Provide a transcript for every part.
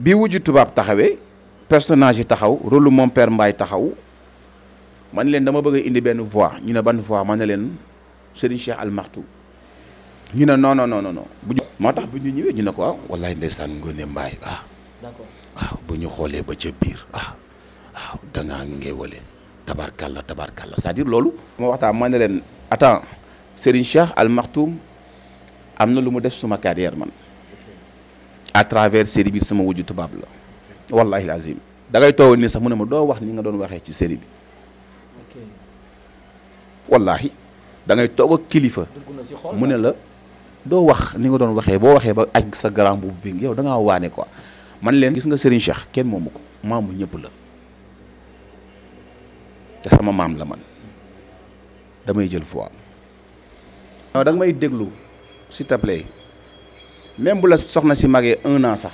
bi wujju tubaab taxawee personnage yi taxaw rôle mon père Mbaye taxaw man leen dama bëgg a indi benn voix ñu ne ban voix man ne leen Serigne Cheikh Al Maktoum ñu ne non non non non moo tax bu ñu ñëwee ñu ne ko waaw wallaay ndeysaan Ngoné Mbaye d'accord waaw bu ñu xoolee ba ca biir waaw dangaa ngéewale tabarkalla c'est-à-dire loolu moo waxtaan man ne leen attends Serigne Cheikh Al Maktoum am na lu mu def suma carrière man à travers série bi sama wujju tubaab la wallahi azim da ngay toog ni sax mu ne ma doo wax ni nga doon waxee ci série bi wallahi da ngay toog ak kilifa mu ne la doo wax ni nga doon waxee boo waxee ba aj sa grand boobu bi yow da ngaa waane quoi man leen gis nga Serigne Cheikh kenn moomu ko maamu ñëpp la te sama maam la man damay jël fois da nga may déglu s'il te plaît même bu la soxna si magee 1 an sax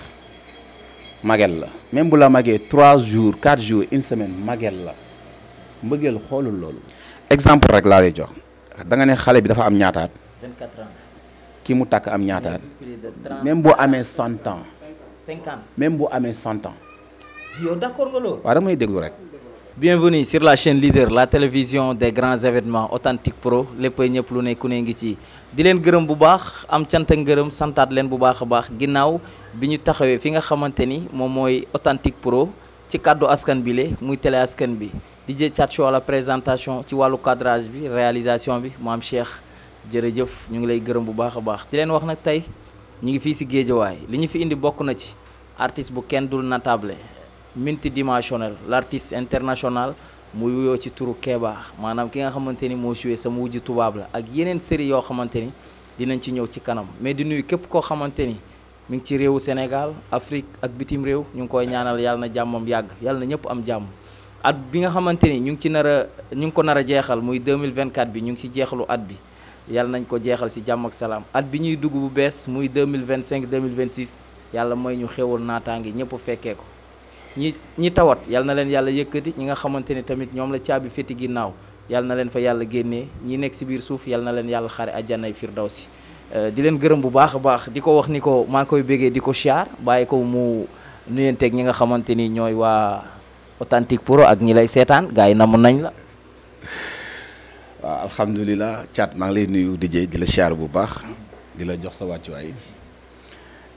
magel la même bu la magee 3 jours 4 jours une semaine magel la mbëggeel xoolul loolu exemple rek laa lay jox da nga ne xale bi dafa am ñaataat 24 ans ki mu takk am ñaataat même boo amee 100 ans 50 même boo amee 100 ans yow d'accord nga loolu waaw da may déglu rek. Bienvenue sur la chaîne leader la télévision des grands événements Authentique Pro léppay ñëpp lu ne ku ne ngi ci di leen gërëm bu baax am cant ak ngërëm santaat leen bu baax a baax ginnaaw bi ñu taxawee fi nga xamante ni moom mooy Authentique Pro ci kàddu askan bi le muy télé askan bi DJ Thiat Show à la présentation ci wàllu cadrage bi réalisation bi maam Cheikh jërëjëf ñu ngi lay gërëm bu baax a baax di leen wax nag tey ñu ngi fii si Géejawaay li ñu fi indi bokk na ci artiste bu kenn dul natable multidimensionnel l'artiste international muy wuyoo ci turu Kéba maanaam ki nga xamante ni moo joué sama wujju tubaab la ak yeneen série yoo xamante ni dinañ ci ñëw ci kanam mais di nuyu képp koo xamante ni mi ngi ci réewu Sénégal Afrique ak bitim réew ñu ngi koy ñaanal yàlla na jàmmam yàgg yàlla na ñëpp am jàmm at bi nga xamante ni ñu ngi ko nar a jeexal muy 2024 bi ñu ngi ci jeexalu at bi yàlla nañ ko jeexal si jàmm ak salaam at bi ñuy dugg bu bees muy 2025 2026 yàlla mooy ñu xewal naataangi ñëpp fekkee ko ñi tawat yal na leen yàlla yëkkati ñi nga xamante ni tamit ñoom la caabi féti ginnaaw yal na leen fa yàlla génnee ñi nekk si biir suuf yal na leen yàlla xare àjjanay firdawsi di leen gërëm bu baax a baax di ko wax ni ko maa ngi koy béggee di ko siyaar bàyyi ko mu nuyenteeg ñi nga xamante ni ñooy waa Authentique Pro ak ñi lay seetaan gars yi namm nañ la. waaw alhamdulilah Thiat maa ngi lay nuyu DJ di la siyaar bu baax di la jox sa wàccuwaay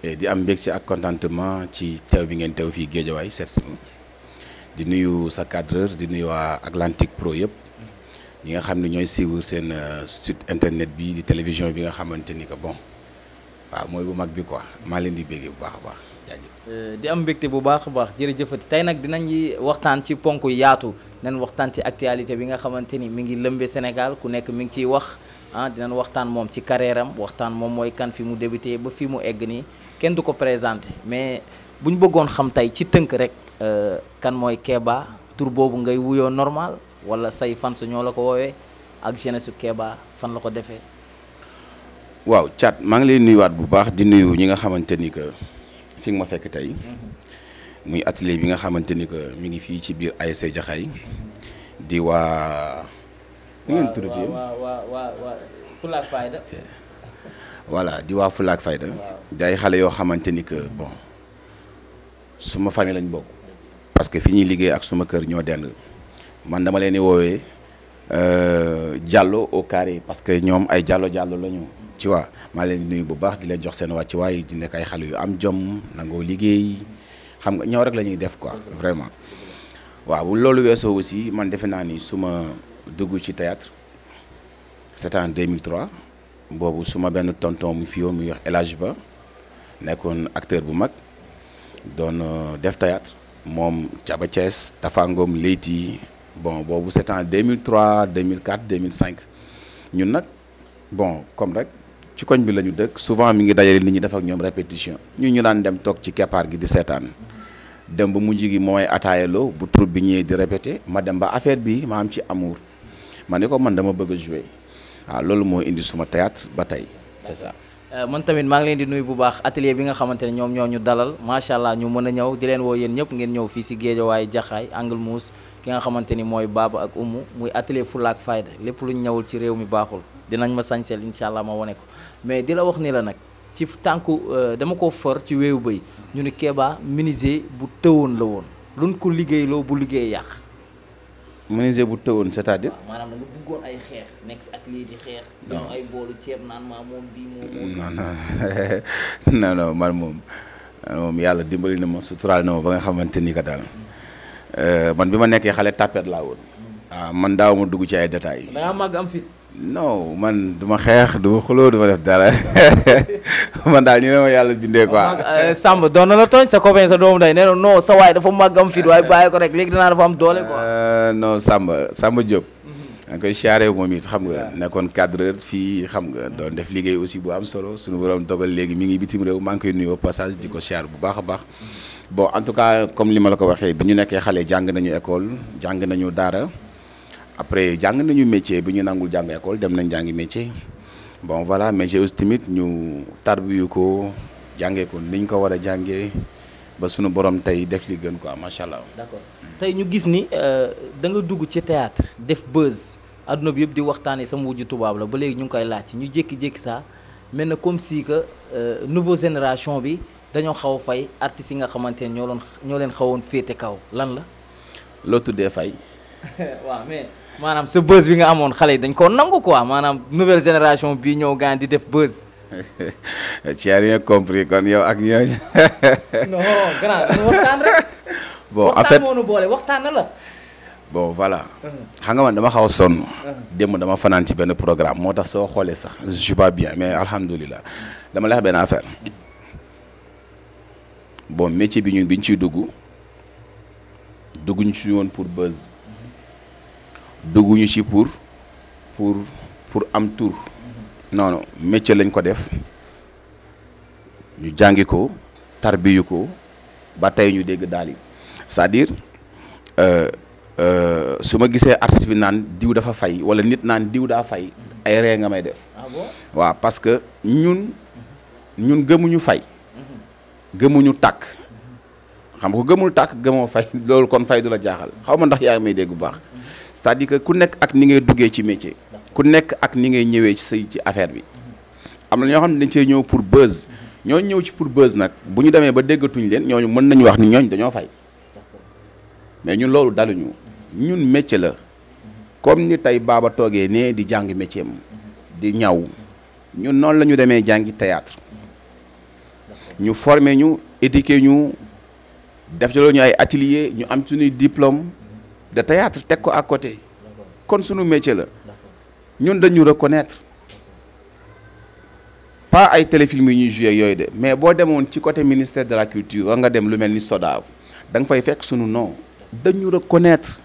di am mbég si ak contentement ci teew bi ngeen teew fii Géejawaay seet si di nuyu sa cadreur di nuyu waa Authentique Pro yëpp ñi nga xam ne ñooy suivre seen site internet bi di télévision bi nga xamante ni que bon waaw mooy bu mag bi quoi maa leen di béggee bu baax a baax jaajëf. di am mbégte bu baax a baax jërëjëfati tey nag dinañ waxtaan ci ponk yaatu nañ waxtaan ci actualité bi nga xamante ni mi ngi lëmbee Sénégal ku nekk mi ngi ciy wax dinañ waxtaan moom ci carrière am waxtaan moom mooy kan fi mu débuté ba fi mu egg nii. kenn du ko présenté mais bu ñu bëggoon xam tey ci tënk rek kan mooy Kéba tur boobu ngay wuyoo normal wala say fans ñoo la ko woowee ak jeunesse su Kéba fan la ko defee. waaw Thiat maa ngi lay nuyuwaat bu baax di nuyu ñi nga xamante ni que fi nga ma fekk tey muy atelier bi nga xamante ni que mi ngi fii ci biir ASC Jaxaay di waa. nu ngeen tuddati waa Fulla ak Fayda. voilà di waa Fulla ak Fayda day xale yoo xamante ni que bon suma famille lañ bokk parce que fi ñuy liggéey ak suma kër ñoo dend man dama leen di woowee Diallo au carré parce que ñoom ay Diallo lañu ci waa maa leen di nuyu bu baax di leen jox seen wàcc waaye di nekk ay xale yu am jom nangoo liggéey xam nga ñëw rek la ñuy def quoi vraiment waaw bu loolu weesoo aussi man defe naa ni suma dugg ci théâtre c'était en 2003 boobu suma benn tonton mu fi yoon muy wax El Hadj Ba nekkoon acteur bu mag doon def théâtre moom Thiaba Thiès Tafa Ngom Leyti bon boobu c'est en 2003 2004 2005 ñun nag bon comme rek ci koñ bi la ñu dëkk souvent mi ngi dajale nit ñi def ak ñoom répétition ñu daan dem toog ci keppaar gi di seetaan dem ba mujj gi mooy ataayaloo bu troupe bi ñëwee di répété ma dem ba affaire bi ma am ci amour ma ne ko man dama bëgg a jouer waaw loolu moo indi suma théâtre ba tey c'est ça. man tamit maa ngi leen di nuyu bu baax atelier bi nga xamante ne ñoom ñoo ñu dalal macha allah ñu mën a ñëw di leen woo yéen ñëpp ngeen ñëw fii si Géejawaay Jaxaay Angle Mousse ki nga xamante ni mooy Baba ak Oumou muy atelier Fulla ak Fayda lépp lu ñu ñëwul ci réew mi baaxul dinañ ma sañseel incha allah ma wane ko mais di la wax ni la nag ci tànku dama ko for ci wéewu bëy ñu ne Kéba menuisier bu tëwoon la woon luñ ko liggéeyloo bu liggéey yàq. menuisier bu tëwoon c'est-à-dire. maanaam da nga bëggoon ay xeex nekk si atelier di xeex. non ay boolu ceeb naan maa moom bii moom. non man moom yàlla dimbali na ma suturaal na ma ba nga xamante ni que daal man bi ma nekkee xale tapet laa woon. waaw man daaw ma dugg ci ay détails. da ngaa màgg am fit. non man du ma xeex du ma xuloo du ma def dara man daal ñu ne ma yàlla bindee quoi. Samba doon na la tooñ sa copain sa doomu day nee na non sa waay dafa màgg am fit waaye bàyyi ko rek léegi dinaa dafa am doole quoi. non Samba Diop. da nga koy siyaaree moom it xam nga nekkoon cadreur fii xam nga doon def liggéey aussi bu am solo suñu borom dogal léegi mi ngi bitim réew maa ngi koy nuyoo passage di ko siyaar bu baax a baax. bon en tout cas comme li ma la ko waxee bi ñu nekkee xale jàng nañu école jàng nañu daara. après jàng nañu métier bi ñu nangul jàng école dem nañ jàngi métier bon voilà mais j'ai aussi tamit ñu tarbiyu ko jàngee ko ni ñu ko war a jàngee ba sunu borom tey def li gën quoi macha allah. d'accord tey ñu gis ni da nga dugg ci théâtre def buzz adduna bi yëpp di waxtaanee sama wujju tubaab la ba léegi ñu ngi koy laaj ñu jékki-jékki saa mel na comme si que nouvelle génération bi dañoo xaw a fay artistes yi nga xamante ne ñoo leen xawoon féete kaw lan la. loo tuddee fay. waaw mais. maanaam sa buzz bi nga amoon xale yi dañ koo nangu quoi maanaam nouvelle génération bii ñëw gaan di def buzz. tu as rien compris kon yow ak ñooñu. non grand waxtaan rek. bon en fait waxtaan moo nu boole waxtaan na la. bon voilà. xam nga man dama xaw a sonn. démb dama fanaan ci benn programme moo tax soo xoolee sax je suis pas bien mais alhamdulilah dama lay wax benn affaire bon métier bi ñun biñ ciy dugguñu ci woon pour buzz. dugguñu ci pour am tour non métier lañ ko def ñu jàngi ko tarbiyu ko ba tey ñu dégg daal yi c'est-à-dire su ma gisee artiste bi naan diw dafa fay wala nit naan diw daa fay ay ree nga may def. Ah bon? waaw parce que ñun gëmuñu fay gëmuñu tàkk xam nga ko gëmul tàkk gëmoo fay loolu kon fay du la jaaxal xaw ma ndax yaa ngi may dégg bu baax. c'est-à-dire que ku nekk ak ni ngay duggee ci métier ku nekk ak ni ngay ñëwee ci affaire bi am na ñoo xam ne dañ cee ñëw pour buzz ñoo ñëw ci pour buzz nag bu ñu demee ba déggatuñ leen ñooñu mën nañu wax ni ñooñu dañoo fay mais ñun loolu daluñu ñun métier la comme ni tey baaba toogee ne di jàng métier am di ñaw ñun noonu la ñu demee jàngi théâtre ñu former ñu éduquer ñu def ci loolu ñu ay atelier ñu am suñuy diplôme de théâtre teg ko à côté kon sunu métier la ñun dañu reconnaître pas ay téléfilm yi ñuy joué yooyu de mais boo demoon ci côté ministère de la culture war nga dem lu mel ni SODAV da nga fay fekk sunu nom dañu reconnaître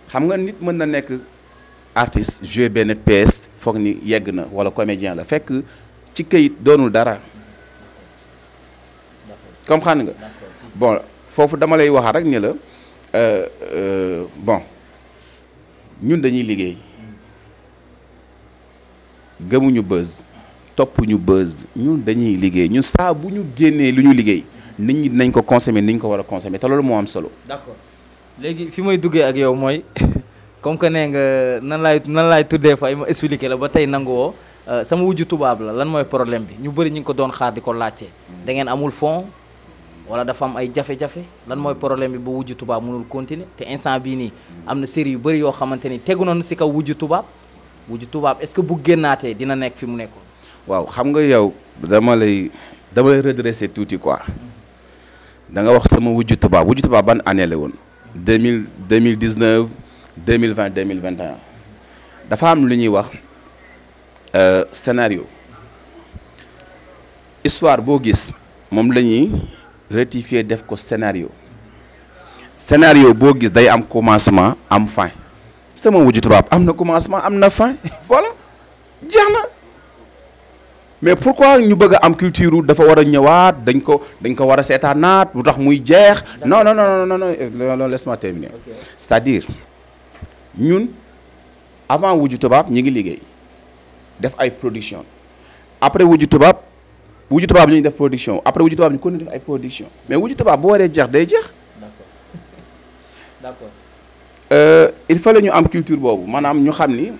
xam nga nit mën na nekk artiste joué benn pièce foog ni yegg na wala comédien la fekk ci këyit doonul dara comme xam nga bon foofu dama lay waxaat rek ni la bon ñun dañuy liggéey gëmuñu buzz toppuñu buzz ñun dañuy liggéey ñun saa bu ñu génnee lu ñu liggéey nit ñi dinañ ko consommer ni ñu ko war a consommer te loolu moo am solo. d'accord léegi fi may duggee ak yow mooy comme que nee nga nan laay tuddee fay ma expliquer la ba tey nangu woo sama wujju tubaab la lan mooy problème bi ñu bëri ñu ngi ko doon xaar di ko laajte da ngeen amul fond. wala dafa am ay jafe-jafe lan mooy problème bi ba wujju tubaab mënul continuer te instant bii nii am na série yu bëri yoo xamante ni tegu nañu si kaw wujju tubaab est-ce que bu génnaatee dina nekk fi mu nekkoon. waaw xam nga yow dama lay redresser tuuti quoi da nga wax sama wujju tubaab ban année la woon 2019 2020 2021 dafa am lu ñuy wax scénario histoire boo gis moom la ñuy rectifier def ko scénario boo gis day am commencement am fin sama wujju tubaab am na commencement am na fin voilà jeex na mais pourquoi ñu bëgg a am culture dafa war a ñëwaat dañ ko war a seetaanaat lu tax muy jeex non laisse-moi terminer c'est-à-dire ñun avant wujju tubaab ñi ngi liggéey def ay production après wujju tubaab ñu ngi def production après wujju tubaab ñu continuer def ay production mais wujju tubaab bu waree jeex day jeex. d'accord. Il fallait ñu am culture boobu maanaam ñu xam ni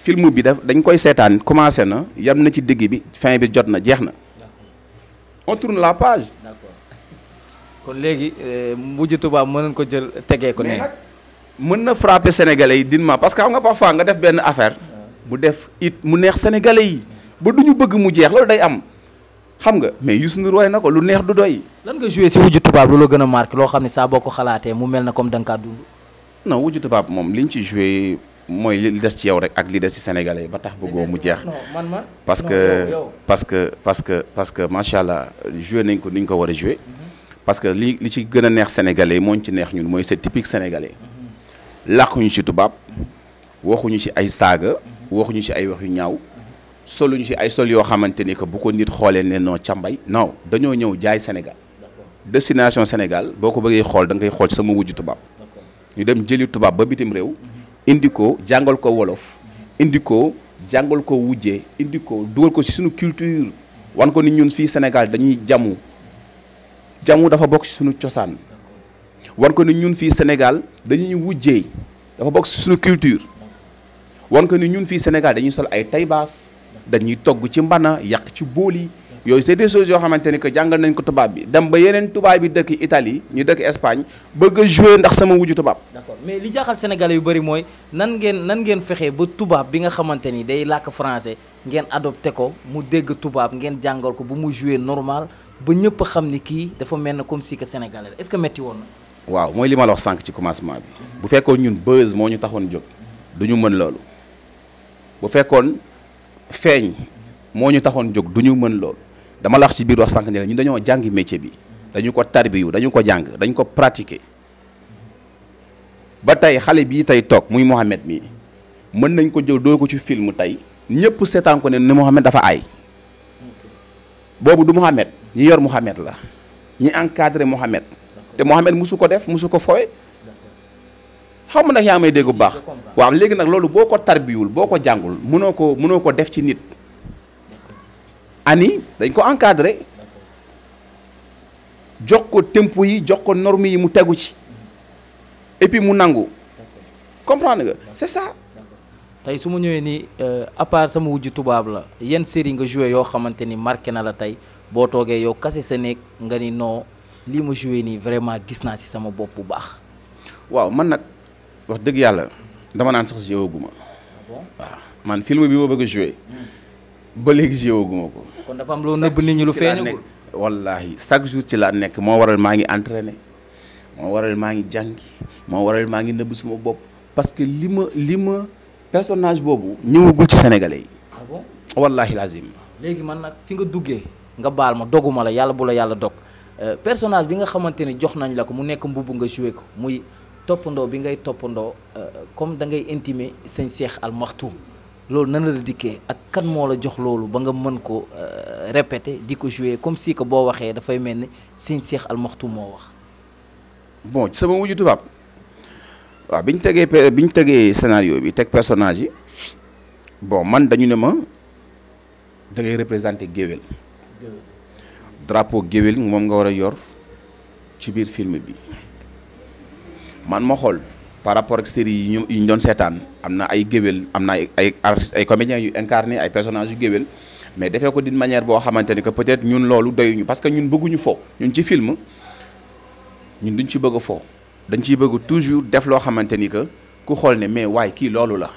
film bi dañ koy seetaan commencé na yam na ci digg bi fin bi jot na jeex na on tourne la page. d'accord kon léegi mujj tubaab mën nañ ko jël tegee ko ne. mën na frapper sénégalais yi dinement parce que xam nga parfois nga def benn affaire bu def it mu neex sénégalais yi ba du ñu bëgg mu jeex loolu day am xam nga mais Youssou Ndour way na ko lu neex du doy. lan nga joué si wujju tubaab lu la gën a marqué loo xam ne saa boo ko xalaatee mu mel na comme da nga kaa dund. non wujju tubaab moom li ñu ci joué mooy li des ci yow rek ak li des ci sénégalais yi ba tax bëggoo mu jeex. parce que macha allah joué nañ ko ni ñu ko war a joué. parce que li ci gën a neex sénégalais yi moo ñu ci neex ñun mooy c'est typique sénégalais. làkkuñu ci tubaab waxuñu ci ay saaga waxuñu ci ay wax yu ñaaw soluñu ci ay sol yoo xamante ni que bu ko nit xoolee ne noo càmbay non dañoo ñëw jaay Sénégal destination Sénégal boo ko bëggee xool da ngay xool sama wujju tubaab ñu dem jëli tubaab ba bitim réew indi ko jàngal ko wolof indi ko jàngal ko wujjee indi ko dugal ko ci suñu culture wan ko ni ñun fii Sénégal dañuy jamu dafa bokk ci suñu cosaan wan ko ni ñun fii Sénégal dañuy wujjee dafa bokk ci suñu culture wan ko ni ñun fii Sénégal dañuy sol ay taybaas dañuy togg ci mbana yàq ci bool yi yooyu c'est des choses yoo xamante ni que jàngal nañ ko tubaab bi dem ba yeneen tubaab bi dëkk Italie ñu dëkk Espagne bëgg a jouer ndax sama wujju tubaab. d'accord mais li jaaxal sénégalais yu bëri mooy nan ngeen fexee ba tubaab bi nga xamante ni day làkk français ngeen adopté ko mu dégg tubaab ngeen jàngal ko ba mu jouer normal ba ñëpp a xam ni kii dafa mel na comme si que sénégalais est-ce que metti woon na. waaw mooy li ma la wax sànq ci commencement bi bu fekkoon ñun buzz moo ñu taxoon jóg du ñu mën loolu bu fekkoon feeñ moo ñu taxoon jóg du ñu mën loolu dama la wax ci biir wax sànq ne la ñun dañoo jàngi métier bi dañu ko tarbiyu dañu ko jàng dañu ko pratiquer ba tey xale bii tey toog muy Mohamed mii mën nañ ko jël doo ko ci film tey ñëpp seetaan ko ne ni Mohamed dafa aay boobu du Mohamed ñi yor Mohamed la ñi encadré Mohamed te Mohamed musu ko def musu ko fowe xaw ma nag yaa may dégg bu baax waaw léegi nag loolu boo ko tarbiyul boo ko jàngul mënoo ko def ci nit ani dañ ko encadré jox ko tempo yi jox ko norme yi mu tegu ci et puis mu nangu comprendre nga c'est ça. tey su ma ñëwee nii à part sama wujju tubaab la yan série nga joué yoo xamante ni marqué na la tey boo toogee yow kase sa néeg nga ni non lii ma joué nii vraiment gis naa ci sama bopp bu baax. waaw man nag wax dëgg yàlla dama naan sax joué guma waaw man film bi ma bëgg a joué ba léegi joué guma ko. kon dafa am loo nëbb nit ñi lu feeñagul. wallahi chaque jour ci laa nekk moo waral maa ngi entraîné moo waral maa ngi jàngi moo waral maa ngi nëbb suma bopp parce que li ma personnage boobu ñëwagul ci sénégalais yi. ah bon wallahi lazim. léegi man nag fi nga duggee nga baal ma doguma la yàlla bu la yàlla dog personnage bi nga xamante ni jox nañ la ko mu nekk mbubb nga joué ko muy toppandoo bi ngay toppandoo comme da ngay intimer sëñ Cheikh Al Maktoum loolu nan la dikkee ak kan moo la jox loolu ba nga mën ko répéter di ko jouer comme si que boo waxee dafay mel ni sëñ Cheikh Al Maktoum moo wax. bon ci sama wujju tubaab waaw bi ñu tegee scénario bi teg personnage yi bon man dañu ne ma da ngay représenter géwél drapeau géwél moom nga war a yor ci biir film bi man ma xool par rapport ak série yi ñu doon seetaan am na ay géwél am na ay artistes ay comédiens yu incarné ay personnages yu géwél mais defee ko d'une manière boo xamante ni que peut-être ñun loolu doyuñu parce que ñun bëgguñu fo ñun ci film ñun duñ ci bëgg a fo dañ ciy bëgg toujours def loo xamante ni que ku xool ne mais waaye kii loolu la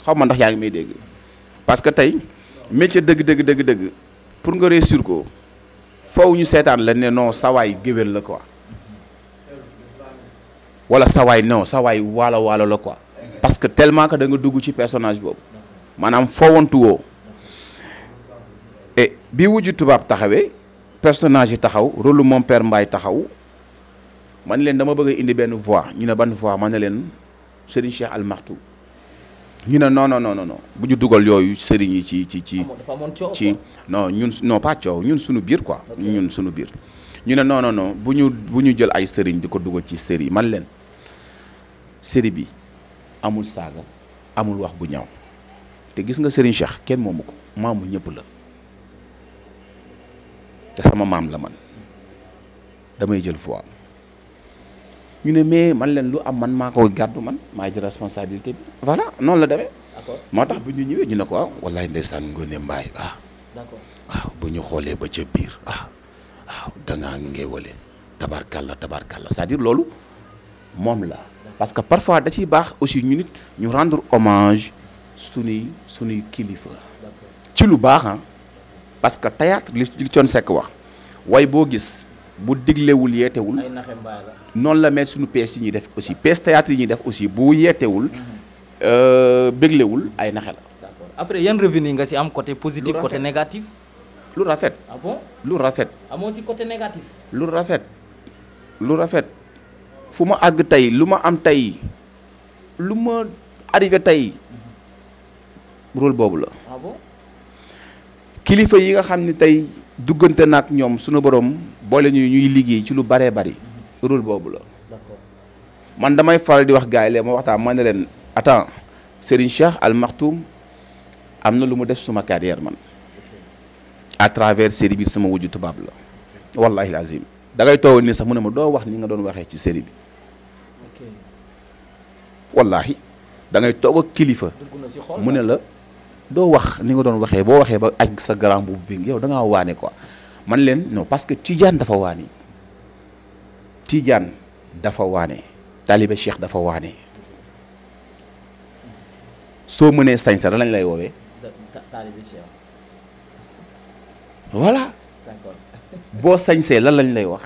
xaw ma ndax yaa ngi may dégg parce que tey métier dëgg pour nga réussir ko foofu ñu seetaan la ne non sawaay géwél la quoi wala sawaay non sawaay waalo la quoi parce que tellement que da nga dugg ci personnage boobu maanaam foowantu woo et bi wujju tubaab taxawee personnage yi taxaw rôle mon père Mbaye taxaw man leen dama bëgg a indi benn voix ñu ne ban voix man ne leen Serigne Cheikh Al Maktoum ñu ne non bu ñu dugal yooyu Serigne yi ci non ñun non pas coow ñun suñu biir quoi ñun suñu biir ñu ne non bu ñu jël ay Serigne di ko dugal ci série man leen série bi amul saaga amul wax bu ñaaw te gis nga Serigne Cheikh kenn moomu ko maamu ñëpp la te sama maam la man damay jël voix ñu ne mais man leen lu am man maa ko gàddu man maa jël responsabilité bi voilà noonu la demee. d'accord moo tax bu ñu ñëwee ñu ne ko waaw wallaay ndeysaan Ngoné Mbaye d'accord waaw bu ñu xoolee ba ca biir waaw dangaa ngéewale tabarkalla c'est-à-dire loolu moom la parce que parfois da ciy baax aussi ñu nit ñu rendre hommage suñuy kilifa ci lu baax parce que théâtre li Thione Seck wax way boo gis bu diglewul yeetewul ay naxe mbaay la noonu la mel suñu pièces yi ñuy def aussi pièces théâtre yi ñuy def aussi bu yeetewul béglewul ay naxe la. d'accord après yan revenu nga ci am côté positif Lu côté rafet. négatif lu rafet ah bon lu rafet amoo ci côté négatif lu rafet fu ma àgg tey lu ma am tey lu ma arrivé tey rôle boobu la ah bon kilifa yi nga xam ne tey duggante nag ñoom suñu borom boole ñu ñuy liggéey ci lu baree bari rôle boobu la d'accord man damay faral di wax gars yi léegi ma waxtaan ma ne leen attends Serigne Cheikh Al Maktoum am na lu mu def suma carrière man à travers série bi sama wujju tubaab la wallahi lazim da ngay toog ni sax mu ne ma doo wax ni nga doon waxee ci série bi ok wallahi da ngay toog ak kilifa dugg na ci xol mu ne la doo wax ni nga doon waxee boo waxee ba aj sa grand bu bi yow da ngaa waane quoi man leen non parce que Tidiane dafa waane Tidiane dafa waane Talibé Cheikh dafa waane soo mënee sañsa lañ lay woowee Talibé Cheikh voilà d'accord boo sañsee lan lañ lay wax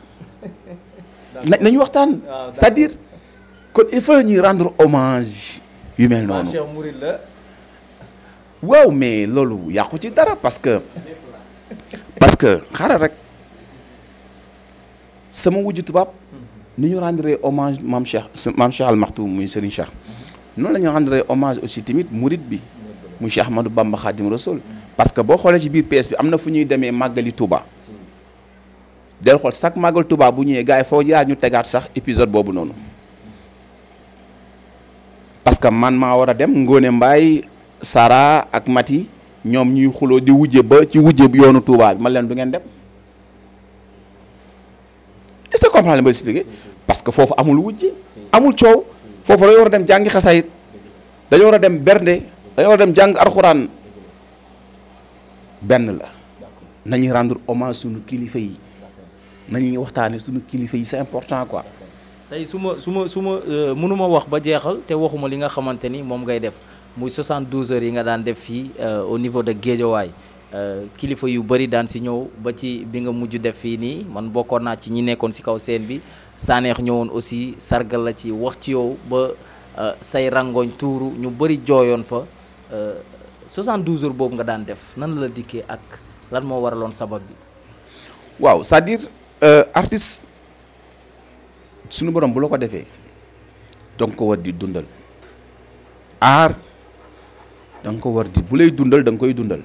nañu waxtaan c'est-à-dire kon il faut ñuy rendre hommage yu mel noonu Cheikh Mouride la waaw mais loolu yàqu ci dara parce que xaaral rek sama wujju tubaab ni ñu rendre hommage maam Cheikh Al Maktoum muy Serigne Cheikh noonu la ñu rendre hommage aussi tamit Mouride bi muy Cheikh Ahmadou Bamba Khadim Rassoul parce que boo xoolee ci biir PS bi am na fu ñuy demee màggali Touba del xool chaque màggal Touba bu ñëwee gars yi foo jaar ñu tegaat sax épisode boobu noonu parce que man maa war a dem Ngoné Mbaye Sara ak Mati ñoom ñuy xuloo di wujje ba ci wujje bu yoonu Touba bi man leen du ngeen dem est-ce que comprendre li ma expliqué parce que foofu amul wujje amul coow foofu dañoo war a dem jàngi xasayit dañoo war a dem bernde dañoo war a dem jàng arxuraan benn la nañuy rendre hommage suñu kilifa yi nañuy waxtaane suñu kilifa yi c'est important quoi. tey su ma mënuma wax ba jeexal te waxuma li nga xamante ni moom ngay def muy 72 heures yi nga daan def fii au niveau de Guédiawaye kilifa yu bëri daan si ñëw ba ci bi nga mujj def fii nii man bokkoon naa ci ñi nekkoon si kaw scène bi Saneex ñëwoon aussi sargal la ci wax ci yow ba say rangoñ tuuru ñu bëri jooyoon fa 72 heures boobu nga daan def nan la dikkee ak lan moo waraloon sabab bi. waaw c'est-à-dire artiste suñu borom bu la ko defee danga ko war di dundal aar danga ko war di bu lay dundal da nga koy dundal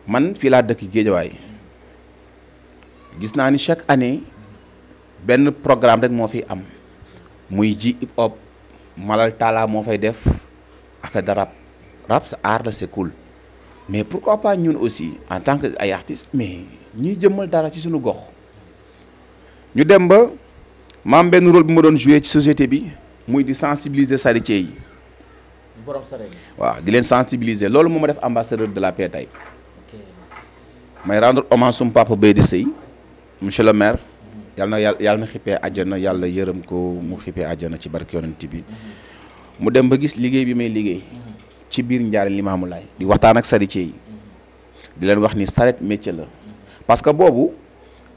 man fii laa dëkk Géejawaay gis naa ni chaque année benn programme rek moo fi am muy ji hip hop Malal Talla moo fay def affaire de rap sa art la c'est cool mais pourquoi pas ñun aussi en tant que ay artistes mais ñuy jëmmal dara ci suñu gox ñu dem ba maam benn rôle bu ma doon jouer ci société bi muy di sensibiliser charretiers yi borom sareet waaw di leen sensibiliser loolu moo ma def ambassadeur de la paix tey may rendre hommage sum papa Bay di Sëy monsieur le maire yàlla na xippee àjjana yàlla yërëm ko mu xippee àjjana ci barke yonent bi mu dem ba gis liggéey bi may liggéey ci biir Ndiarène Limamoulaye di waxtaan ak charretiers yi di leen wax ni saret métier la parce que boobu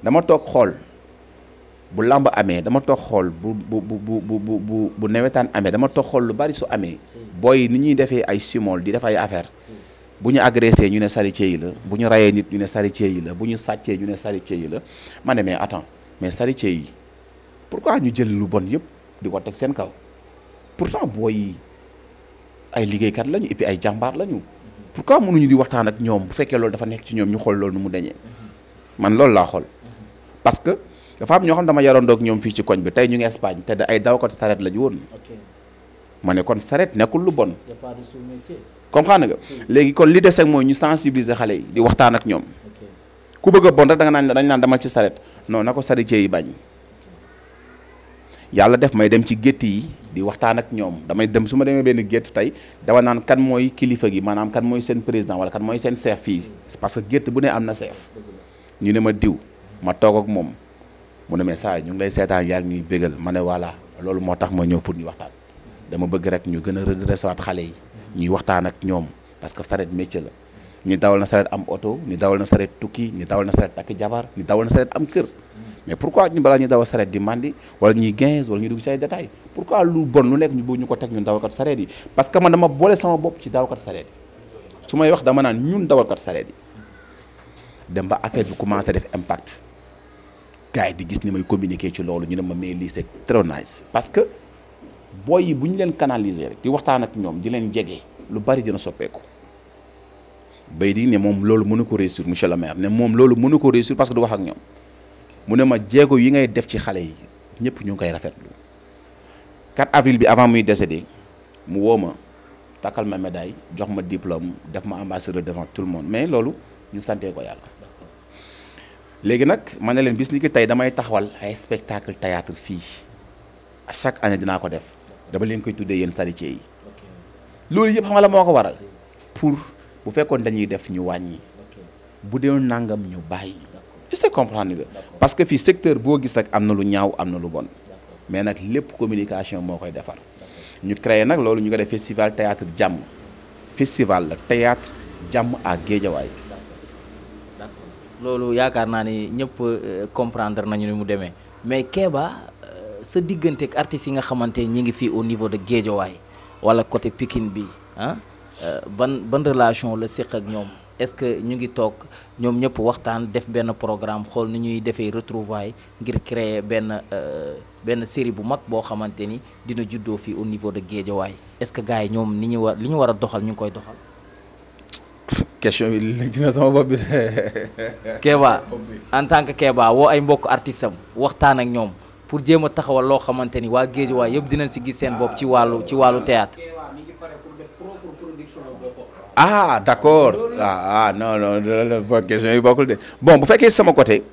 dama toog xool bu làmb amee dama toog xool bu nawetaan amee dama toog xool lu bari su amee booy ni ñuy defee ay simol di def ay affaire bu ñu agressé ñu ne charretier yi la bu ñu rayee nit ñu ne charretier yi la bu ñu sàccee ñu ne charretier yi la ma ne mais attends mais charretier yi pourquoi ñu jël lu bon yëpp di ko teg seen kaw pourtant booy yi ay liggéeykat lañu et puis ay jàmbaar lañu pourquoi mënuñu di waxtaan ak ñoom bu fekkee loolu dafa nekk ci ñoom ñu xool loolu nu mu dañee man loolu laa xool parce que dafa am ñoo xam dama yarandoog ñoom fii ci koñ bi tey ñu ngi Espagne te ay dawkat saret la ñu woon ma ne kon saret nekkul lu bon comprendre nga léegi kon li des ak mooy ñu sensibiliser xale yi di waxtaan ak ñoom ku bëgg a bon rek da nga naan dañ naan demal ci saret non na ko charretier yi bañ yàlla def may dem ci gétt yi di waxtaan ak ñoom damay dem su ma demee benn gétt tey dama naan kan mooy kilifa gi maanaam kan mooy seen président wala kan mooy seen chef fii parce que gétt bu ne am na chef ñu ne ma diw ma toog ak moom mu ne mais saa ñu ngi lay seetaan yaa ngi ñuy bégal ma ne voilà loolu moo tax ma ñëw pour ñu waxtaan dama bëgg rek ñu gën a redressé waat xale yi ñuy waxtaan ak ñoom parce que saret métier la ñu dawal na saret am oto ñu dawal na saret tukki ñu dawal na saret takk jabar ñu dawal na saret am kër mais pourquoi ñu balaa ñu dawal saret di mandi wala ñuy 15 wala ñuy dugg ci ay détails pourquoi lu bon lu nekk ñu bëgg ñu ko teg ñun dawalkat saret yi parce que man dama boole sama bopp ci dawalkat saret yi su may wax dama naan ñun dawalkat saret yi dem ba affaire bi commencé def impact gars yi di gis ni may communiquer ci loolu ñu ne ma mais lii c'est trop nice parce que booy yi bu ñu leen canaliser rek di waxtaan ak ñoom di leen jege lu bari dina soppeeku bay di ne moom loolu mënu ko réussir monsieur le maire ne moom loolu mënu ko réussir parce que du wax ak ñoom mu ne ma jéego yi ngay def ci xale yi ñëpp ñu ngi koy rafetlu 4 avril bi avant muy décédé mu woo ma takkal ma médaille jox ma diplôme def ma ambassadeur devant tout le monde mais loolu ñu santee ko yàlla léegi nag ma ne leen bis ni ki tey damay taxawal ay spectacle théâtre fii à chaque année dinaa ko def dama leen koy tuddee yéen charité yi loolu yëpp xam nga la moo ko waral pour bu fekkoon dañuy def ñu wàññi bu dee nangam ñu bàyyi est-ce que comprendre nga parce que fii secteur boo gis rek am na lu ñaaw am na lu bon mais nag lépp communication moo koy defar ñu créé nag loolu ñu ko def festival théâtre jàmm festival la théâtre jàmm à Guédiawaye loolu yaakaar naa ni ñëpp comprendre nañu ni mu demee mais Kéba sa diggante ak artistes yi nga xamante ñi ngi fii au niveau de Guédiawaye wala côté Pikine bi ah ban relation la séq ak ñoom est-ce que ñu ngi toog ñoom ñëpp waxtaan def benn programme xool ni ñuy defee retrouvailles ngir créer benn série bu mag boo xamante ni dina juddoo fii au niveau de Guédiawaye est-ce que gars yi ñoom li ñu war a doxal ñu ngi koy doxal. question bi dina sama bopp bi. Kéba en tant que Kéba woo ay mbokk artistes am waxtaan ak ñoom pour jéem a taxawal loo xamante ni waa Guédiawaye yëpp dinañ si gis seen bopp ci wàllu théâtre. ah d'accord non question yi bokkul de bon bu fekkee sama côté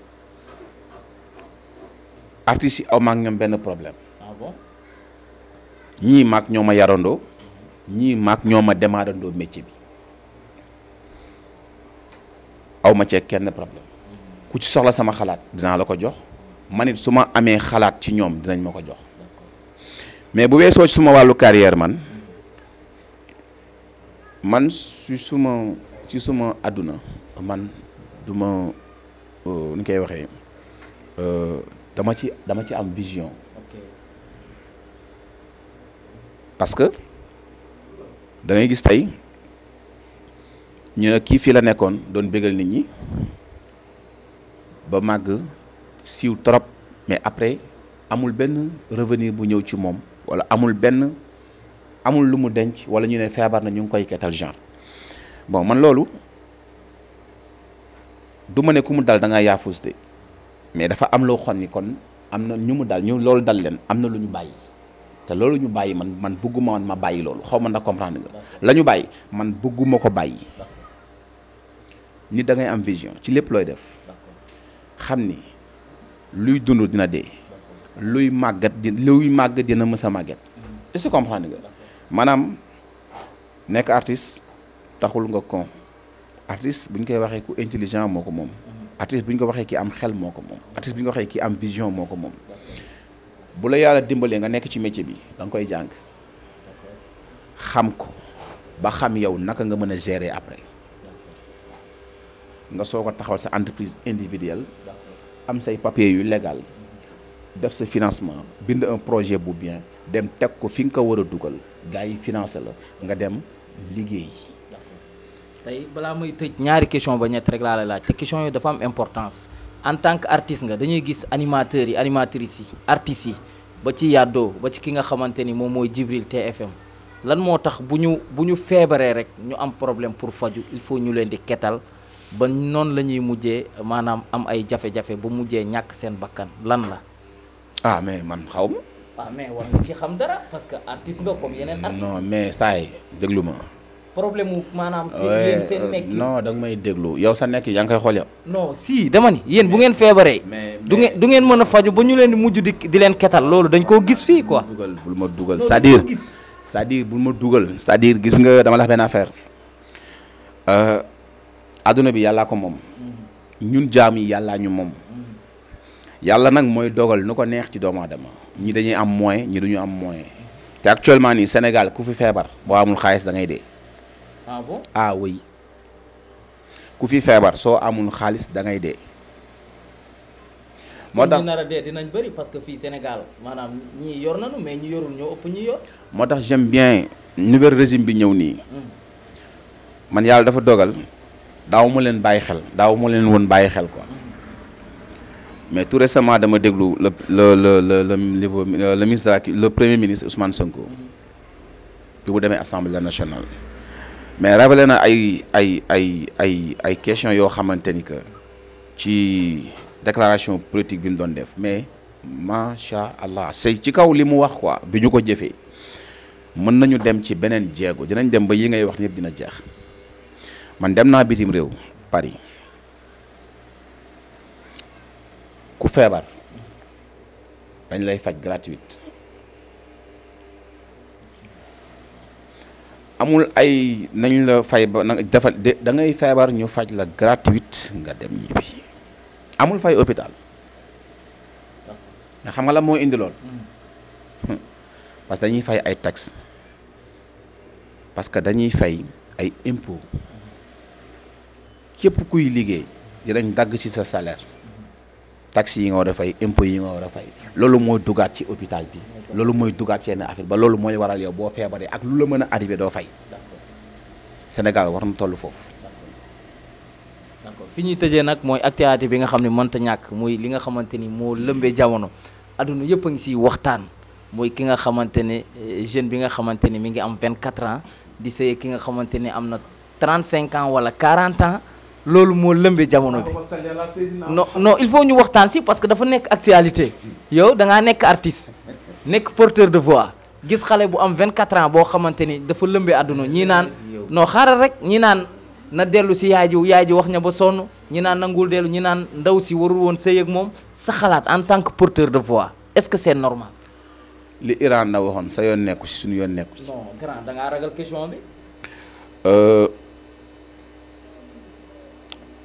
artistes yi aw ma ak ñoom benn problème. ah bon. ñii maag ñoo ma yarandoo ñii maag ñoo ma demaarandoo métier bi aw ma cee kenn problème ku ci soxla sama xalaat dinaa la ko jox man it su ma amee xalaat ci ñoom dinañ ma ko jox mais bu weesoo ci suma wàllu carrière man ci suma àdduna man du ma ni koy waxee dama ci am vision parce que da ngay gis tey ñu ne kii fii la nekkoon doon bégal nit ñi ba màgg siiw trop mais après amul benn revenu bu ñëw ci moom wala amul lu mu denc wala ñu ne feebar na ñu ngi koy ketal genre bon man loolu du ma ne ku mu dal da nga yaafus de mais dafa am loo xam ni kon am na ñu mu dal ñu loolu dal leen am na lu ñu bàyyi te loolu ñu bàyyi man bëgguma ma bàyyi loolu xaw ma ndax comprendre nga la ñu bàyyi man bëgguma ko bàyyi nit da ngay am vision ci lépp looy def xam ni luy dund dina dee luy màgg dina mës a màgget est-ce que comprendre nga maanaam nekk artiste taxul nga con artiste bu ñu koy waxee ku intelligent moo ko moom artiste bu ñu ko waxee ki am xel moo ko moom artiste bu ñu ko waxee ki am vision moo ko moom bu la yàlla dimbalee nga nekk ci métier bi da nga koy jàng xam ko ba xam yow naka nga mën a gérer après nga soog a taxawal sa entreprise individuelle am say papier yu légal def sa financement bind un projet bu bien dem teg ko fi nga ko war a dugal gars yi financé la nga dem liggéey. tey balaa muy tëj ñaari question ba ñett rek laa lay laaj te question yooyu dafa am importance en tant que artiste nga dañuy gis animateurs yi animatrices yi artistes yi ba ci Yaddo ba ci ki nga xamante ni moom mooy Djibril TFM lan moo tax bu ñu feebaree rek ñu am problème pour faju il faut ñu leen di ketal ba noonu la ñuy mujjee maanaam am ay jafe-jafe ba mujjee ñàkk seen bakkan lan la. ah mais man xaw ma. ah mais war nga ci xam dara parce que artiste nga comme yeneen artistes. non mais saa yi déglu ma problème mu maanaam seen nekk non da nga may déglu yow sa nekk yaa ngi koy xool yow. non si dama ni yéen bu ngeen feebaree. du ngeen mën a faju ba ñu leen di mujj di leen ketal loolu dañ koo gis fii quoi. bul ma dugal c'est-à-dire bul ma dugal c'est-à-dire gis nga dama la wax benn affaire adduna bi yàllaa ko moom ñun jaam yi yàllaa ñu moom yàlla nag mooy dogal nu ko neex ci doomu aadama ñi dañuy am moyen ñi duñu am moyen te actuellement nii Sénégal ku fi feebar boo amul xaalis da ngay dee. ah bon ah oui ku fi feebar soo amul xaalis da ngay dee. moo tax ñi nar a dee dinañ bëri parce que fii Sénégal maanaam ñii yor nañu mais ñi yorul ñoo ëpp ñi yor. moo tax j'aime bien nouvel régime bi ñëw nii man yàlla dafa dogal daaw ma leen bàyyi xel daaw ma leen woon bàyyi xel quoi mais tout récemment dama déglu le ministre le premier ministre Ousmane Sonko bi mu demee assemblée nationale mais révélé na ay questions yoo xamante ni que ci déclaration politique bi mu doon def mais macha allah c'est ci kaw li mu wax quoi bi ñu ko jëfee mën nañu dem ci beneen jéego dinañ dem ba yi ngay wax yëpp dina jeex man dem naa bitim réew Paris ku feebar dañ lay faj gratuite amul ay nañ la fay ba defal da ngay feebar ñu faj la gratuite nga dem ñibbi amul fay hôpital nga xam nga la moo indi lool parce que dañuy fay ay taxes parce que dañuy fay ay impôts képp kuy liggéey dinañ dagg ci sa salaire taxes yi nga war a fay impôts yi nga war a fay loolu mooy dugaat ci hôpital bi loolu mooy dugaat ci yenn affaire ba loolu mooy waral yow boo feebaree ak lu la mën a arrivé doo fay Sénégal war na toll foofu. d'accord fi ñuy tëjee nag mooy actualité bi nga xam ne mënta ñàkk muy li nga xamante ni moo lëmbee jamono adduna yëpp a ngi siy waxtaan mooy ki nga xamante ne jeune bi nga xamante ni mi ngi am 24 ans di sëy ki nga xamante ni am na 35 ans wala 40 ans loolu moo lëmbee jamono bi non il faut ñu waxtaan si parce que dafa nekk actualité yow da ngaa nekk artiste nekk porteur de voix gis xale bu am 24 ans boo xamante ni dafa lëmbee adduna ñii naan non xaaral rek ñii naan na dellu si yaay ji wax ña ba sonn ñi naan nangul dellu ñi naan ndaw si warul woon sëy ak moom sa xalaat en tant que porteur de voix est-ce que c'est normal. li Iran na waxoon sa yoon nekku si suñu yoon nekku si. non grand da ngaa ragal question bi.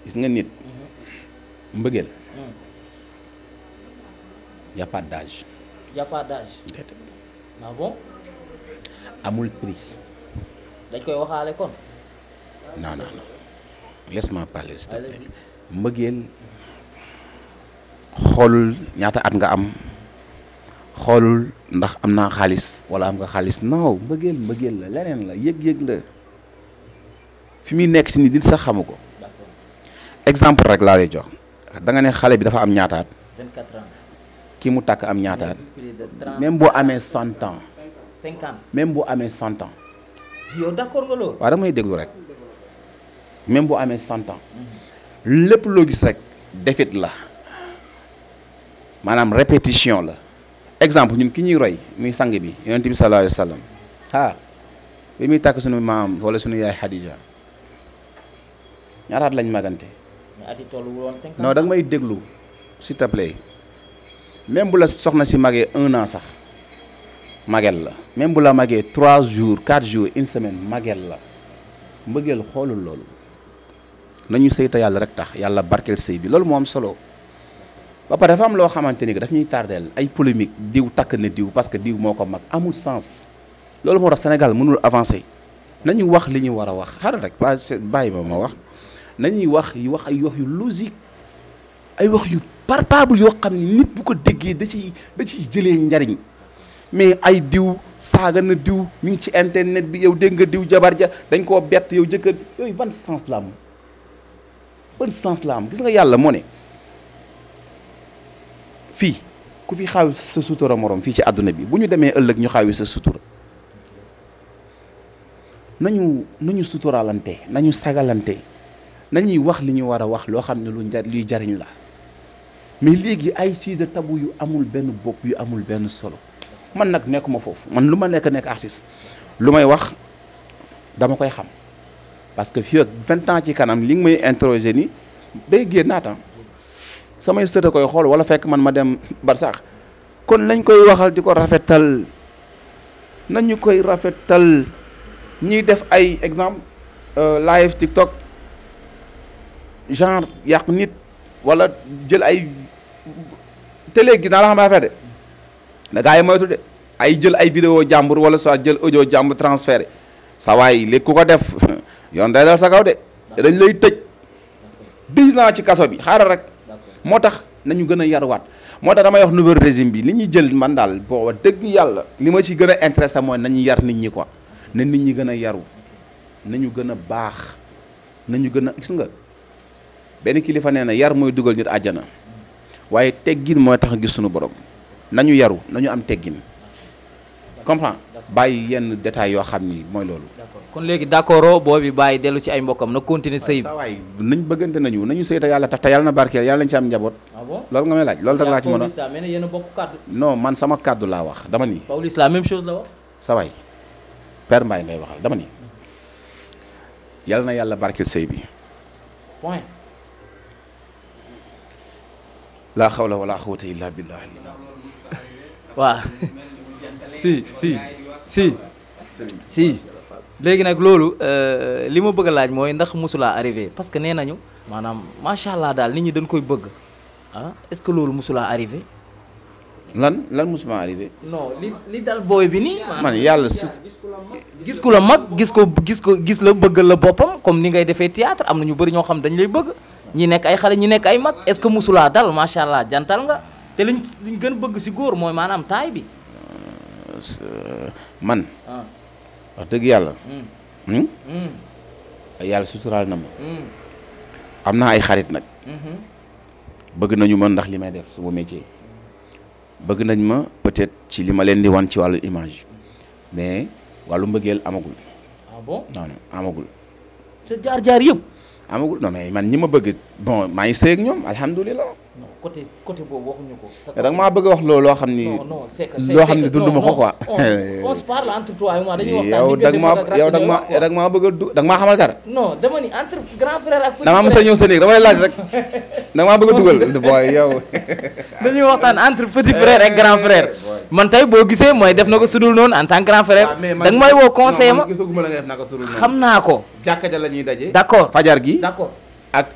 gis nga nit. mbëggeel. y a pas d'âge. y a pas d'âge. ah bon. amul prix. dañ koy waxaale kon. non non non laisse-moi parler s'il te plaît mbëggeel xoolul ñaata at nga am xoolul ndax am naa xaalis wala am nga xaalis non mbëggeel la leneen la yëg-yëg la fi muy nekk si nit nit sax xamu ko exemple rek laa lay jox da nga ne xale bi dafa am ñaata at 24 ans ki mu takk am ñaata at même boo amee 100 ans 50 même boo amee 100 ans yow d'accord nga loolu waaw damay déglu rek même boo amee 100 ans lépp loo gis rek défaite la maanaam répétition la exemple ñun ki ñuy roy muy sang bi yonent bi sallallahu alayhi wa sallam bi muy tàkk suñu maam wala suñu yaay Khadija ñaataat lañ magante ati tollu woon 50 non da nga may déglu s'il te plaît même bu la soxna si magee 1 an sax magel la même bu la magee 3 jours 4 jours une semaine magel la mbëggeel xoolul loolu nañu sëy te yàlla rek tax yàlla barkeel sëy bi loolu moo am solo ba pare dafa am loo xamante ni que daf ñuy tardeel ay polémique diw takk na diw parce que diw moo ko mag amul sens loolu moo tax Sénégal mënul avancer nañu wax li ñu war a wax xaaral rek bàyyi ma wax nañuy wax ay wax yu logique ay wax yu palpable yoo xam ne nit bu ko déggee da ciy jëlee njariñ mais ay diw saaga na diw mi ngi ci internet bi yow dégg nga diw jabar ja dañ koo bett yow jëkkër yooyu ban sens la am gis nga yàlla moo ne fii ku fi xaawi sa sutura morom fii ci àdduna bi bu ñu demee ëllëg ñu xaawi sa sutura nañu suturaalante nañu sagalante nañuy wax li ñu war a wax loo xam ne luy jariñ la mais léegi ay sujet tabou yu amul benn bopp yu amul benn solo man nag nekkuma foofu man lu ma nekk artiste lu may wax dama koy xam parce que fii ak 20 ans ci kanam li nga may interroger ni day génnaat samay sët a koy xool wala fekk man ma dem barsax kon nañ koy waxal di ko rafetal nañu koy rafetal ñiy def ay exemple live TikTok genre yàq nit wala jël ay télé gis naa la xam affaire de da gaa yi moytu de ay jël ay vidéo jàmbur wala soit jël audio jàmbur transféré sa waay léegi ku ko def yoon day dal sa kaw de dañ lay tëj 10 ans ci kaso bi xaaral rek moo tax nañu gën a yaruwaat moo tax damay wax nouveau régime bi li ñuy jël man daal boo wax dëgg yàlla li ma ci gën a intéressé mooy nañu yar nit ñi quoi na nit ñi gën a yaru nañu gën a baax nañu gën a gis nga benn kilifa nee na yar mooy dugal nit àjjana waaye teggin mooy tax a gis suñu borom nañu yaru nañu am teggin comprends bàyyi yenn détails yoo xam ni mooy loolu. kon léegi d'accord boobu bàyyi dellu ci ay mbokkam na continuer sëy bi. waay nañ bëggante nañu sëy te yàlla tax te yàlla na barkeel yàlla nañ ci am njaboot. ah bon loolu nga may laaj loolu rek laa ci mën a. mais ne yéen a bokk kàddu. non man sama kàddu laa wax dama ni. Pawlish la même chose la wax. sa waay Père Mbaye ngay waxal dama ni yàlla na yàlla barkeel sëy bi. point. laa xawla wala quwwata illa billah. waaw si léegi nag loolu li ma bëgg a laaj mooy ndax musulaa arrivé parce que nee nañu maanaam macha allah daal nit ñi dañ koy bëgg est-ce que loolu musulaa arrivé. lan musuma arrivé. non li dal booy bi nii. man yàlla gis ku la mag gis la bëggal la boppam comme ni ngay defee théâtre am na ñu bëri ñoo xam dañ lay bëgg ñi nekk ay xale ñi nekk ay mag est-ce que musulaa dal macha allah jantal nga te liñ gën bëgg si góor mooy maanaam taay bi. man wax dëgg yàlla yàlla suturaal na ma am naa ay xarit nag bëgg nañu ma ndax li may def sama métier bëgg nañ ma peut-être ci li ma leen di wan ci wàllu image mais wàllu mbëggeel amagul. ah bon non amagul. sa jaar-jaar yëpp. amagul non mais man ñi ma bëgg bon maa ngi sëy ak ñoom alhamdulilah. non côté boobu waxuñu ko. da nga maa bëgg a wax loolu loo xam ni. non c'est que loo xam ni dund ma ko quoi. on se parle entre toi et moi dañuy waxtaan. yow da nga maa bëgg a da nga maa xamal dara. non dama ni entre grand frère ak petit frère. dama mës a ñëw sa néeg dama lay laaj rek da nga maa bëgg a dugal. booy yow. dañuy waxtaan entre petit frère ak grand frère. man tey boo gisee mooy def na ko sudul noonu en tant que grand frère. da nga may woo conseiller ma. gisaguma la nga def naka sudul noonu. xam naa ko. jàkka ja la ñuy daje. d'accord fajar gi. d'accord ak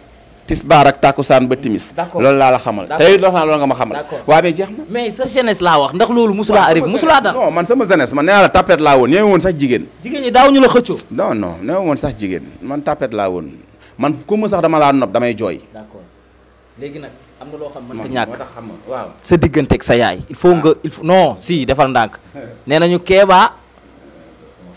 tisbaar ak takkusaan ba timis. d'accord loolu laa la xamal. tey loolu nga ma xamal. d'accord waaw mais jeex na. mais sa jeunesse laa wax ndax loolu musulaa arrivé musulaa dal. non man sama jeunesse man nee naa la tapet laa woon ñëwee woon sax jigéen. jigéen ñi daaw ñu la xëccoo. non ñëwee woon sax jigéen man tapet laa woon man ku ma sax dama laa nopp damay jooy. d'accord léegi nag am na loo xam mënta ñàkk. moo tax xam nga waaw. sa digganteeg sa yaay. il faut non si defal ndànk. nee nañu Kéba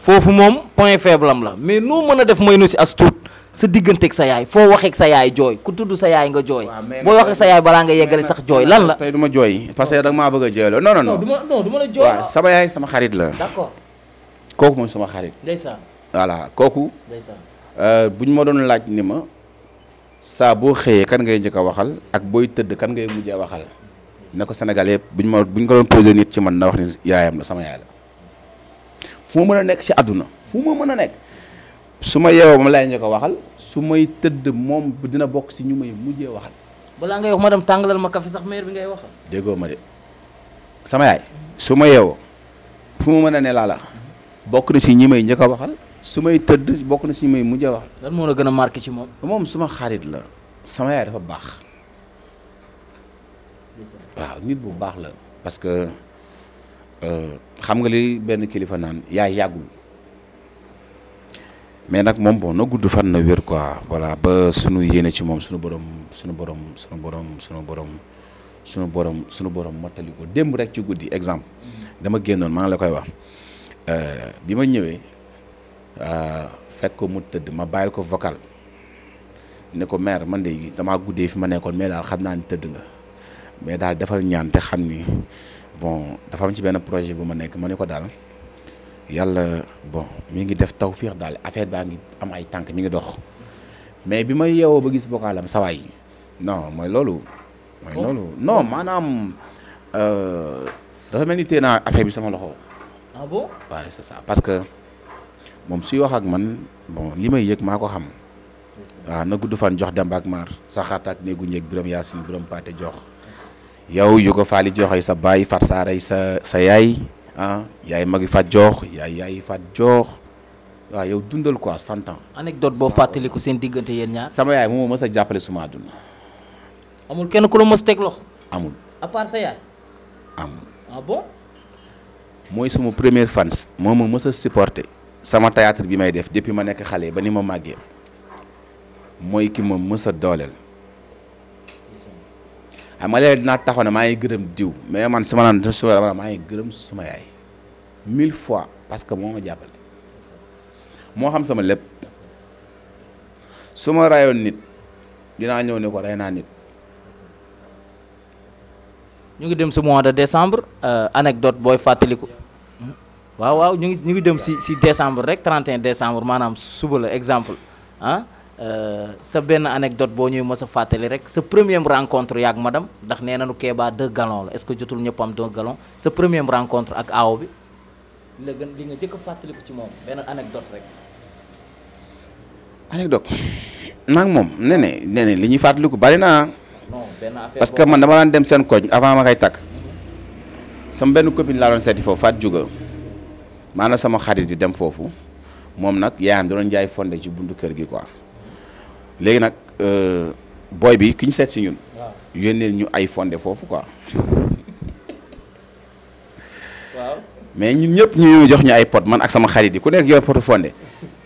foofu moom point faible am la mais noo mën a def mooy nu si as tuut sa digganteeg sa yaay foo waxeeg sa yaay jooy ku tudd sa yaay nga jooy. boo waxee sa yaay balaa nga yeggale sax jooy lan la. tey du ma jooy parce que da nga maa bëgg a jooyloo non non non. du ma la jooy. waaw sama yaay sama xarit la. d'accord. kooku mooy sama xarit. ndeysaan. voilà kooku. ndeysaan. bu ñu ma doon laaj ni ma saa boo xëyee kan ngay njëkk a waxal ak booy tëdd kan ngay mujjee waxal ne ko Sénégal yëpp bu ñu ko doon posé nit ci man na wax ni yaayam la sama yaay la fu ma mën a nekk ci àdduna fu ma mën a nekk su ma yeewoo ma lay njëkk a waxal su may tëdd moom dina bokk ci ñu may mujjee waxal. balaa ngay wax ma dem tàngalal ma café sax mère bi ngay waxal. déggoo ma de sama yaay su ma yeewoo fu ma mën a ne laa la bokk na ci ñi may njëkk a waxal. su may tëdd bokk na si may mujj a wax. lan moo la gën a marqué ci moom. moom suma xarit la sama yaay dafa baax. waaw nit bu baax la. parce que xam nga li benn kilifa naan yaay yàggul mais nag moom bon na gudd fan na wér quoi voilà ba sunu yéene ci moom sunu borom mottali ko démb rek ci guddi exemple dama génnoon maa ngi la koy wax bi ma ñëwee. fekk ko mu tëdd ma bàyyil ko vocal ne ko mère man de damaa guddee fi ma nekkoon mais daal xam naa ni tëdd nga mais daal defal ñaan te xam ni bon dafa am ci benn projet bu ma nekk ma ne ko daal yàlla bon mi ngi def tawfiix daal affaire baa ngi am ay tànk mi ngi dox mais bi ma yeewoo ba gis vocalam sawaay non mooy loolu non maanaam dafa mel ni téye naa affaire bi sama loxo. ah bon waaw c'est ça parce que moom suy wax ak man bon li may yëg maa ko xam waaw na gudd fan jox Demba ak Mar sa xaataak néegu njëg Biram Yaasin Biram Paate jox yow yu ko faali joxay sa baay fat saaray sa yaay yaay magi fat jox yaay fat jox waaw yow dundal quoi 100 ans. anecdote boo fàttaliku seen diggante yéen ñaar. sama yaay moom mës a jàppale suma àdduna. amul kenn ku la mës teg loxo. amul à part sa yaay. amul. ah bon. mooy suma première fans moom ma mës a supporter sama théâtre bi may def depuis ma nekk xale ba ni ma màggee mooy ki ma mës a dooleel. xam nga léegi dinaa taxaw ne maa ngi gërëm diw mais man sama naan maa ngi gërëm suma yaay 1000 fois parce que moo ma jàppale. moo xam sama lépp su ma rayoon nit dinaa ñëw ne ko rey naa nit. ñu ngi dem si mois de décembre anecdote booy fàttaliku. waaw ñu ngi dem si décembre rek 31 décembre maanaam suba la exemple sa benn anecdote boo ñuy mës a fàttali rek sa première rencontre yaak madame ndax nee nañu Kéba 2 gallons la est-ce que jotul ñëpp am 2 gallons sa première rencontre ak aaw bi li nga jëkk a fàttaliku ci moom benn anecdote rek. anecdote nag moom nee li ñuy fàttaliku bari naa. non benn affaire parce que man dama daan dem seen koñ avant ma koy takk sama benn copine laa doon seeti foofu Fatou Juga maanaam sama xarit yi dem foofu moom nag yaayam da doon jaay fonde ci buntu kër gi quoi léegi nag booy bi ki ñu seet si ñun. waaw yónneel ñu ay fonde foofu quoi. waaw mais ñun ñëpp ñu jox ñu ay pot man ak sama xarit yi ku nekk yor potu fonde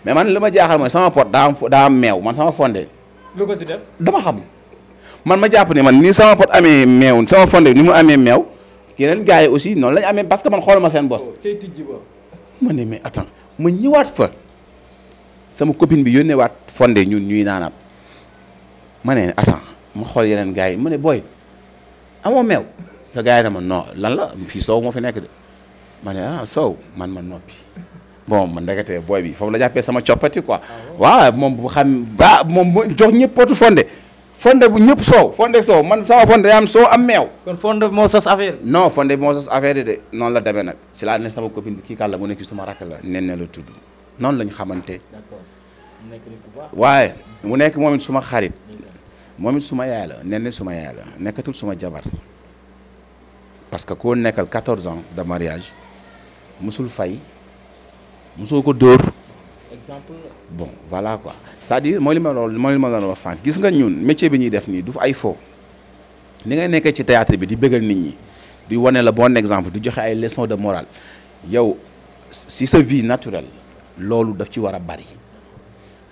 mais man li ma jaaxal mooy sama pot daa am meew man sama fonde. lu ko si def dama xam. man ma jàpp ne man ni sama pot amee meew sama fonde ni mu amee meew yeneen gars yi aussi noonu la ñu amee parce que man xooluma seen bos. ma ne mais attends ma ñëwaat fa sama copine bi yónnee waat fonde ñun ñuy naanaat ma ne attends ma xool yeneen gars yi ma ne booy amoo meew te gars yi dama non lan la fii soow moo fi nekk de ma ne soow man ma noppi bon man ndeketee booy bi foofu la jàppee sama coppati quoi waaw moom bu xam moom jox ñëpp potu fonde. fonde bu ñëpp soow fonde soow man sama fonde am soow am meew. kon fonde moo sos affaire. non fonde bi moo sos affaire de noonu la demee nag si laa ne sama copine bi kii kàlla mu nekk suma rakk la nen la tudd noonu lañ xamante. d'accord mu nekk nit bu baax. waaye mu nekk moom it suma xarit moom it suma yaay la nen suma yaay la nekkatul suma jabar parce que koo nekkal 14 ans de mariage musul fay musoo ko dóor. exemple. bon voilà quoi c'est-à-dire mooy li ma doon wax sànq gis nga ñun métier bi ñuy def nii du ay faux ni ngay nekkee ci théâtre bi di bëggal nit ñi di wane la bon exemple di joxe ay leçons de morale yow si sa vie naturelle loolu daf ci war a bari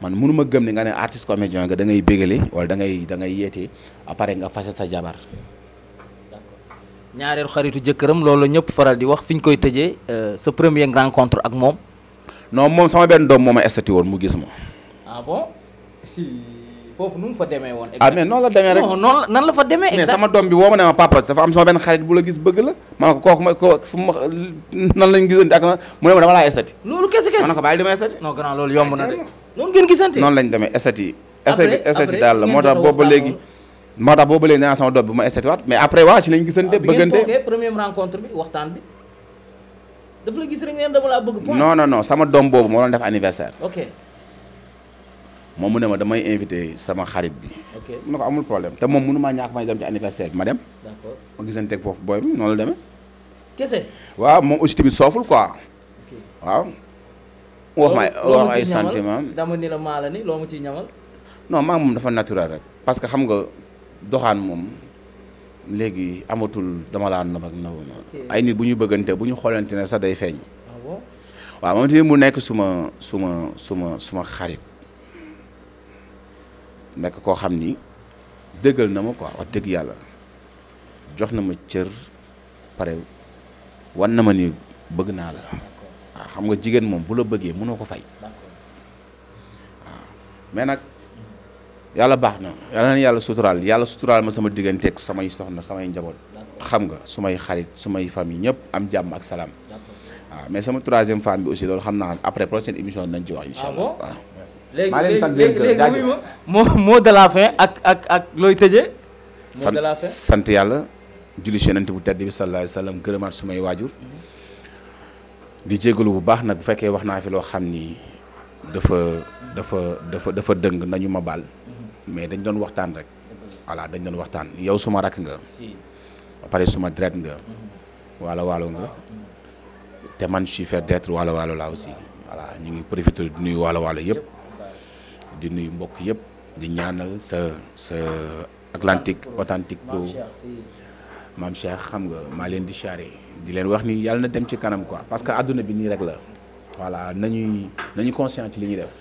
man mënuma gëm ne nga ne artiste comédien nga da ngay bëggale wala da ngay yeete après nga fase sa jabar. d'accord ñaareelu xaritu jëkkëram loolu ñëpp faral di wax fi ñu koy tëjee sa première rencontre ak moom. non moom sama benn doom moo ma estati woon mu gis ma. ah bon foofu nu mu fa demee woon. mais noonu la demee rek non nan la fa demee. mais sama doom bi woo ma ne ma papa dafa am sama benn xarit bu la gis bëgg la ma ne ko kooku fu ma nan lañ gisante ak mu ne ma dama laa estati. loolu kese ma ne ko bàyyi dama estati. non grand loolu yomb na de. noonu ngeen gisante. noonu lañ demee estati. estati daal la moo tax boobu ba léegi. nee naa sama doom bi ma estati waat mais après waa ci lañ gisante bëggante. bi ngeen toogee première rencontre bi waxtaan bi. dafa la gis rek ngeen dama laa bëgg point. non sama doom boobu moo doon def anniversaire. ok. moom mu ne ma damay invité sama xarit bi. ok mu ne ko amul problème te moom mënu maa ñàkk may dem ci anniversaire bi ma dem. d'accord ma gisanteeg foofu booy bi noonu la demee. kese. waaw moom aussi tamit sooful quoi. ok waaw. wax ay sentiment dama ni la maala ni loo ma ciy ñamal. non maa moom dafa naturel rek parce que xam nga doxaan moom. léegi amatul dama laa nob ak nob ay nit bu ñu bëggante bu ñu xoolante ne sax day feeñ. ah bon waaw moom tamit mu nekk suma xarit nekk koo xam ni dëggal na ma quoi wax dëgg yàlla jox na ma cër pare wan na ma ni bëgg naa la waaw xam nga jigéen moom bu la bëggee mënoo ko fay waaw mais nag. yàlla baax na yàlla suturaal ma sama digganteeg samay soxna samay njaboot xam nga sumay xarit sumay famille ñëpp am jàmm ak salaam waaw mais sama troisième femme bi aussi loolu xam naa après prochaine émission dinañ ci wax incha allah waaw. léegi mot de la fin ak looy tëjee. mot de la fin sant yàlla julli ci Yonent bu tedd bi sallallahu alayhi wa sallam gërëmaat sumay waajur di jégalu bu baax nag bu fekkee wax naa fi loo xam ni dafa dëng nañu ma baal mais dañ doon waxtaan rek voilà dañ doon waxtaan yow suma rakk nga ba pare suma deret nga waalo nga te man je suis fier d'être waalo la aussi voilà ñu ngi profité di nuyu waalo yëpp di nuyu mbokk yëpp di ñaanal sa Atlantique Authentique Pro maam Cheikh xam nga maa leen di charré di leen wax ni yàlla na dem ci kanam quoi parce que àdduna bi nii rek la voilà nañu conscient ci li ñuy def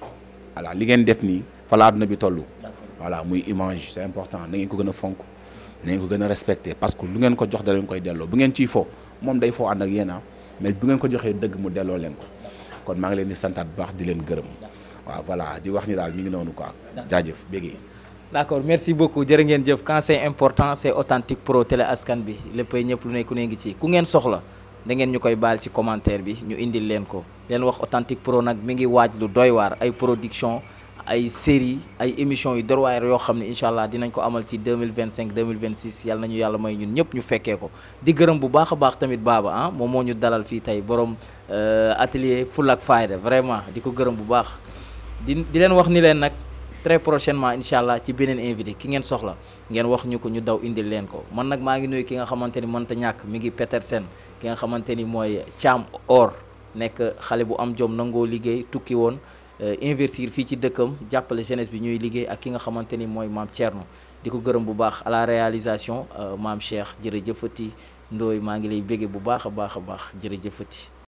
voilà li ngeen def nii fa la àdduna bi toll voilà muy image c'est important na ngeen ko gën a fonk na ngeen ko gën a respecté parce que lu ngeen ko jox da leen koy delloo bu ngeen ciy fo moom day foo ànd ak yéen mais bu ngeen ko joxee dëgg mu delloo leen ko kon maa ngi leen di santaat bu baax di leen gërëm waaw voilà di wax ni daal mi ngi noonu quoi jaajëf béggee d'accord merci beaucoup jërë ngeen jëf quand c'est important c'est Authentique Pro télé askan bi léppay ñëpp lu ne ku ne ngi ci ku ngeen soxla da ngeen ñu koy baal ci commentaire bi ñu indil leen ko leen wax Authentique Pro nag mi ngi waaj lu doy waar ay production ay série ay émissions yu doy waar yoo xam ne incha allah dinañ ko amal ci 2025 2026 yàlla nañu yàlla may ñun ñëpp ñu fekkee ko di gërëm bu baax a baax tamit Baba moom moo ñu dalal fii tey borom atelier Full ak Fayda vraiment di ko gërëm bu baax di leen wax ni leen nag très prochainement incha allah ci beneen invité ki ngeen soxla ngeen wax ñu ko ñu daw indil leen ko man nag maa ngi nuyu ki nga xamante ni mënta ñàkk mi ngi Petersen ki nga xamante ni mooy Thiam Or nekk xale bu am jom nangoo liggéey tukki woon investir fii ci dëkkam jàppale jeunesse bi ñuy liggéey ak ki nga xamante ni mooy maam Thierno di ko gërëm bu baax à la réalisation maam Cheikh jërëjëfati Ndoye maa ngi lay béggee bu baax a baax jërëjëfati